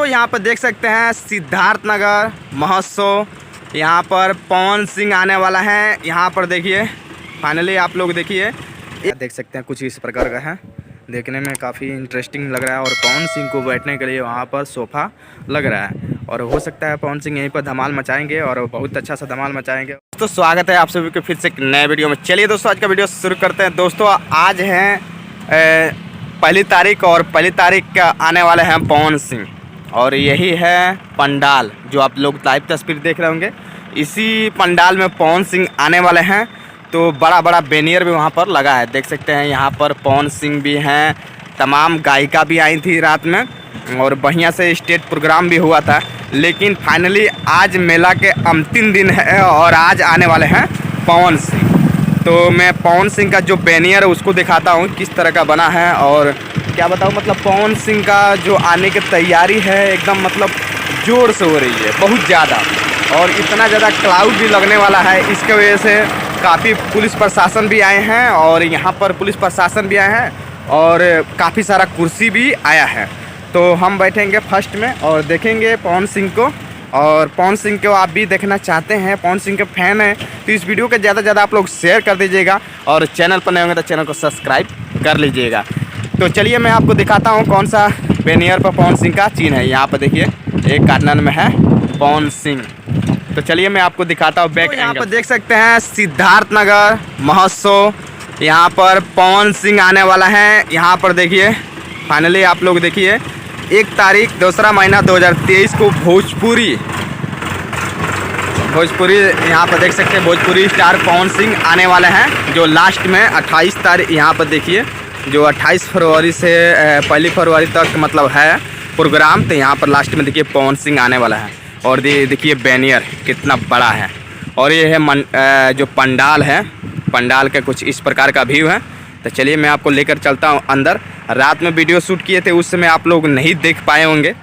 दोस्तों यहाँ पर देख सकते हैं सिद्धार्थ नगर महोत्सव। यहाँ पर पवन सिंह आने वाला है। यहाँ पर देखिए फाइनली आप लोग देखिए देख सकते हैं कुछ इस प्रकार का है। देखने में काफ़ी इंटरेस्टिंग लग रहा है और पवन सिंह को बैठने के लिए वहाँ पर सोफ़ा लग रहा है और हो सकता है पवन सिंह यहीं पर धमाल मचाएंगे और बहुत अच्छा सा धमाल मचाएंगे। दोस्तों स्वागत है आप सभी के फिर से एक नए वीडियो में। चलिए दोस्तों आज का वीडियो शुरू करते हैं। दोस्तों आज है पहली तारीख और पहली तारीख का आने वाले हैं पवन सिंह और यही है पंडाल जो आप लोग लाइव तस्वीर देख रहे होंगे। इसी पंडाल में पवन सिंह आने वाले हैं तो बड़ा बड़ा बैनर भी वहाँ पर लगा है। देख सकते हैं यहाँ पर पवन सिंह भी हैं, तमाम गायिका भी आई थी रात में और बढ़िया से स्टेज प्रोग्राम भी हुआ था। लेकिन फाइनली आज मेला के अंतिम दिन है और आज आने वाले हैं पवन सिंह। तो मैं पवन सिंह का जो बैनर है उसको दिखाता हूँ किस तरह का बना है और क्या बताऊँ, मतलब पवन सिंह का जो आने की तैयारी है एकदम मतलब ज़ोर से हो रही है, बहुत ज़्यादा। और इतना ज़्यादा क्राउड भी लगने वाला है, इसके वजह से काफ़ी पुलिस प्रशासन भी आए हैं और यहाँ पर पुलिस प्रशासन भी आए हैं और काफ़ी सारा कुर्सी भी आया है। तो हम बैठेंगे फर्स्ट में और देखेंगे पवन सिंह को। और पवन सिंह को आप भी देखना चाहते हैं, पवन सिंह के फ़ैन हैं तो इस वीडियो को ज़्यादा से ज़्यादा आप लोग शेयर कर दीजिएगा और चैनल पर नए होंगे तो चैनल को सब्सक्राइब कर लीजिएगा। तो चलिए मैं आपको दिखाता हूँ कौन सा बैनर पर पवन सिंह का चिन्ह है। यहाँ पर देखिए एक कार्नर में है पवन सिंह। तो चलिए मैं आपको दिखाता हूँ बैक। यहाँ पर देख सकते हैं सिद्धार्थ नगर महोत्सव। यहाँ पर पवन सिंह आने वाला है। यहाँ पर देखिए फाइनली आप लोग देखिए 1 तारीख 2 महीना 2023 को भोजपुरी यहाँ पर देख सकते हैं भोजपुरी स्टार पवन सिंह आने वाले हैं जो लास्ट में 28 तारीख यहाँ पर देखिए जो 28 फरवरी से 1 फरवरी तक मतलब है प्रोग्राम। तो यहाँ पर लास्ट में देखिए पवन सिंह आने वाला है और देखिए बैनर कितना बड़ा है। और ये है जो पंडाल है, पंडाल का कुछ इस प्रकार का व्यू है। तो चलिए मैं आपको लेकर चलता हूँ अंदर। रात में वीडियो शूट किए थे उस समय आप लोग नहीं देख पाए होंगे,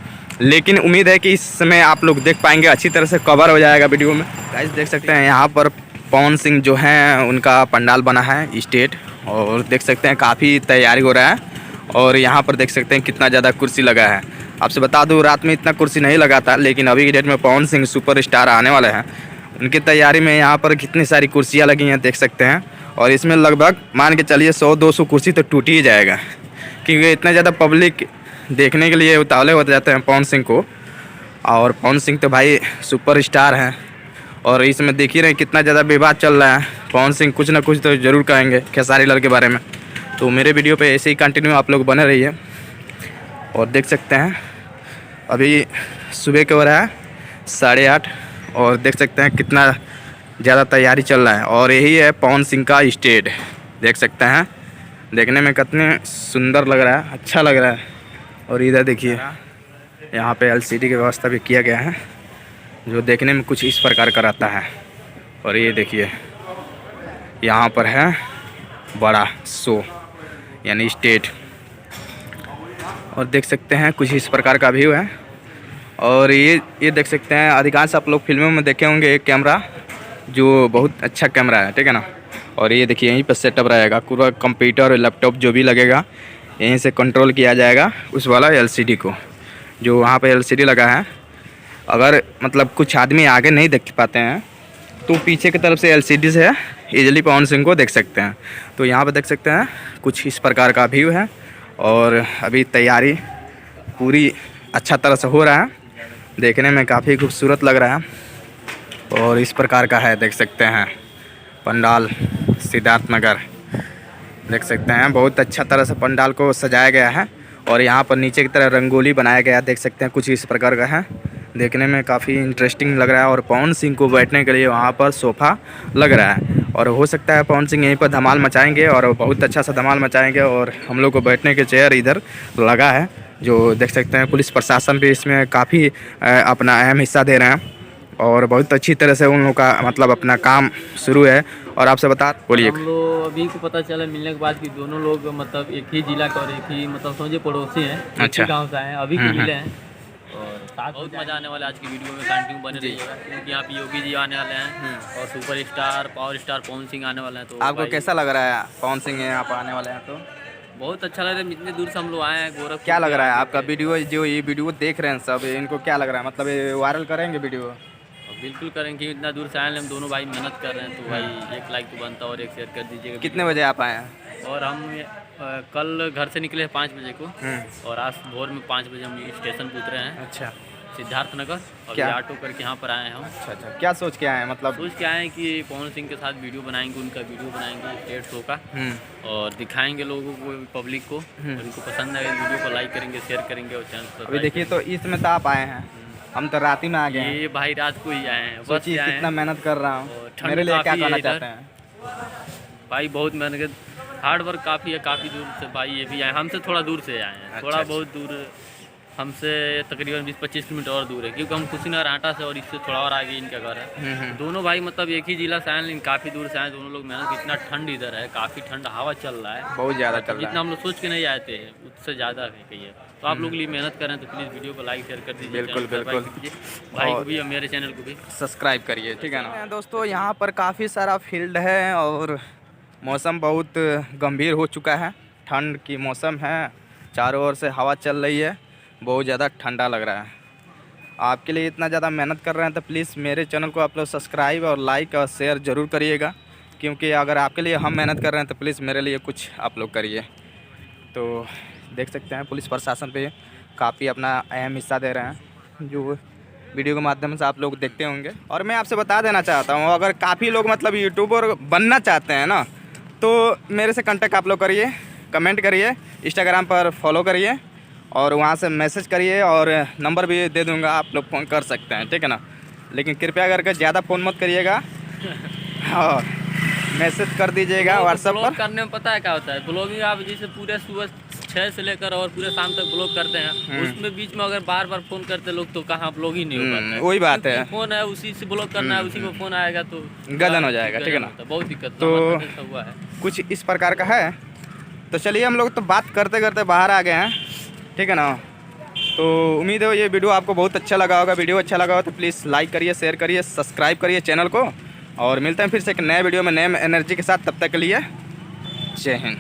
लेकिन उम्मीद है कि इस समय आप लोग देख पाएंगे, अच्छी तरह से कवर हो जाएगा वीडियो में। गाइस देख सकते हैं यहाँ पर पवन सिंह जो हैं उनका पंडाल बना है स्टेज और देख सकते हैं काफ़ी तैयारी हो रहा है। और यहाँ पर देख सकते हैं कितना ज़्यादा कुर्सी लगा है। आपसे बता दूँ रात में इतना कुर्सी नहीं लगा था, लेकिन अभी की डेट में पवन सिंह सुपर स्टार आने वाले हैं, उनकी तैयारी में यहाँ पर कितनी सारी कुर्सियाँ लगी हैं देख सकते हैं। और इसमें लगभग मान के चलिए 100-200 कुर्सी तो टूट ही जाएगा, क्योंकि इतना ज़्यादा पब्लिक देखने के लिए उतावले होते जाते हैं पवन सिंह को। और पवन सिंह तो भाई सुपर स्टार हैं और इसमें देख ही रहे कितना ज़्यादा विवाद चल रहा है। पवन सिंह कुछ ना कुछ तो ज़रूर कहेंगे खेसारी लाल के बारे में। तो मेरे वीडियो पे ऐसे ही कंटिन्यू आप लोग बने रहिए। और देख सकते हैं अभी सुबह के हो रहा है 8:30 और देख सकते हैं कितना ज़्यादा तैयारी चल रहा है। और यही है पवन सिंह का स्टेज, देख सकते हैं देखने में कितने सुंदर लग रहा है, अच्छा लग रहा है। और इधर देखिए यहाँ पे LCD की व्यवस्था भी किया गया है जो देखने में कुछ इस प्रकार का रहता है। और ये देखिए यहाँ पर है बड़ा शो यानी स्टेज और देख सकते हैं कुछ इस प्रकार का व्यू है। और ये देख सकते हैं अधिकांश आप लोग फिल्मों में देखे होंगे एक कैमरा जो बहुत अच्छा कैमरा है, ठीक है ना। और ये देखिए यहीं पर सेटअप रहेगा, पूरा कंप्यूटर और लैपटॉप जो भी लगेगा यहीं से कंट्रोल किया जाएगा उस वाला LCD को, जो वहाँ पे LCD लगा है। अगर मतलब कुछ आदमी आगे नहीं देख पाते हैं तो पीछे की तरफ से LCD से ईजिली पवन सिंह को देख सकते हैं। तो यहाँ पे देख सकते हैं कुछ इस प्रकार का व्यू है और अभी तैयारी पूरी अच्छा तरह से हो रहा है, देखने में काफ़ी खूबसूरत लग रहा है। और इस प्रकार का है देख सकते हैं पंडाल सिद्धार्थ नगर, देख सकते हैं बहुत अच्छा तरह से पंडाल को सजाया गया है। और यहाँ पर नीचे की तरह रंगोली बनाया गया, देख सकते हैं कुछ इस प्रकार का है, देखने में काफ़ी इंटरेस्टिंग लग रहा है। और पवन सिंह को बैठने के लिए वहाँ पर सोफ़ा लग रहा है और हो सकता है पवन सिंह यहीं पर धमाल मचाएंगे और बहुत अच्छा सा धमाल मचाएंगे। और हम लोग को बैठने के चेयर इधर लगा है जो देख सकते हैं पुलिस प्रशासन भी इसमें काफ़ी अपना अहम हिस्सा दे रहे हैं और बहुत अच्छी तरह से उन लोगों का मतलब अपना काम शुरू है। और आपसे बता बोलिए। हम लोग अभी को पता चला मिलने के बाद कि दोनों लोग मतलब एक ही जिला का और एक ही मतलब समझे पड़ोसी हैं, अच्छा गाँव से आए हैं, अभी के मिले हैं। और साथ बहुत मज़ा आने वाला है आज की वीडियो में, कंटिन्यू बने रहिएगा क्योंकि यहाँ पे योगी जी आने वाले हैं और super star power star Pawan Singh आने वाले हैं। तो आपको कैसा लग रहा है पवन सिंह यहाँ पर आने वाले हैं? तो बहुत अच्छा लग रहा है, इतने दूर से हम लोग आए हैं गोरखपुर। क्या लग रहा है आपका वीडियो, जो ये वीडियो देख रहे हैं सब, इनको क्या लग रहा है, मतलब ये वायरल करेंगे वीडियो? बिल्कुल करेंगे, इतना दूर से आए हैं हम दोनों भाई, मेहनत कर रहे हैं, तो भाई एक लाइक तो बनता है और एक शेयर कर दीजिएगा। कितने बजे आप आए हैं? और हम कल घर से निकले 5 बजे को, और आज भोर में 5 बजे हम स्टेशन पे उतरे हैं। अच्छा, सिद्धार्थ नगर, और क्या ऑटो करके यहाँ पर आए हैं हम। अच्छा अच्छा, क्या सोच के आए हैं मतलब? सोच के आए हैं कि पवन सिंह के साथ वीडियो बनाएंगे, उनका वीडियो बनाएंगे 150 शो का, और दिखाएंगे लोगों को, पब्लिक को, और उनको पसंद आएगा वीडियो को लाइक करेंगे, शेयर करेंगे और चैनल अभी देखिए तो इसमें तो आप आए हैं, हम तो रात ही में आ गए हैं। ये भाई रात को ही आए हैं, बस सोचिए आए कितना हैं। मेहनत कर रहा हूँ, और ठंड मेरे लिए क्या काफ़ी है कहना इधर। चाहते हैं? भाई बहुत मेहनत, हार्ड वर्क काफ़ी है, काफ़ी दूर से भाई ये भी आए, हमसे थोड़ा दूर से आए हैं, थोड़ा अच्छा। बहुत दूर, हमसे तकरीबन 20-25 किलोमीटर और दूर है, क्योंकि हम कुशीनगर आटा से और इससे थोड़ा और आगे इनका घर है। दोनों भाई मतलब एक ही जिला से आए, लेकिन काफ़ी दूर से आए दोनों लोग मेहनत। इतना ठंड इधर है, काफ़ी ठंड, हवा चल रहा है बहुत ज़्यादा चल रहा जितना हम लोग सोच के नहीं आए थे, उससे ज़्यादा है कहिए। तो आप लोग लिए मेहनत करें तो प्लीज़ वीडियो को लाइक शेयर कर दीजिए, बिल्कुल, चैनल को बिल्कुल। सब्सक्राइब कीजिए, भाई को भी और मेरे चैनल को भी सब्सक्राइब करिए, ठीक है ना दोस्तों। यहाँ पर काफ़ी सारा फील्ड है और मौसम बहुत गंभीर हो चुका है, ठंड की मौसम है, चारों ओर से हवा चल रही है, बहुत ज़्यादा ठंडा लग रहा है। आपके लिए इतना ज़्यादा मेहनत कर रहे हैं तो प्लीज़ मेरे चैनल को आप लोग सब्सक्राइब और लाइक और शेयर ज़रूर करिएगा, क्योंकि अगर आपके लिए हम मेहनत कर रहे हैं तो प्लीज़ मेरे लिए कुछ आप लोग करिए। तो देख सकते हैं पुलिस प्रशासन पे काफ़ी अपना अहम हिस्सा दे रहे हैं, जो वीडियो के माध्यम से आप लोग देखते होंगे। और मैं आपसे बता देना चाहता हूँ, अगर काफ़ी लोग मतलब यूट्यूबर बनना चाहते हैं ना, तो मेरे से कांटेक्ट आप लोग करिए, कमेंट करिए, इंस्टाग्राम पर फॉलो करिए और वहाँ से मैसेज करिए, और नंबर भी दे दूँगा, आप लोग फ़ोन कर सकते हैं, ठीक है ना। लेकिन कृपया करके ज़्यादा फ़ोन मत करिएगा और मैसेज कर दीजिएगा व्हाट्सएप पर। करने में पता है क्या होता है, ब्लॉगिंग आप जैसे पूरे सुबह 6 से लेकर और पूरे शाम तक ब्लॉग करते हैं, उसमें बीच में अगर बार बार फ़ोन करते लोग तो कहाँ ब्लॉग ही नहीं हो पाता है। वही बात है, फ़ोन है उसी से ब्लॉग करना है, उसी को फ़ोन आएगा तो गजन हो जाएगा, ठीक है ना। बहुत दिक्कत तो हुआ है, कुछ इस प्रकार का है। तो चलिए हम लोग तो बात करते करते बाहर आ गए हैं, ठीक है ना। तो उम्मीद है ये वीडियो आपको बहुत अच्छा लगा होगा। वीडियो अच्छा लगा हो तो प्लीज़ लाइक करिए, शेयर करिए, सब्सक्राइब करिए चैनल को, और मिलते हैं फिर से एक नए वीडियो में नए एनर्जी के साथ। तब तक के लिए जय हिंद।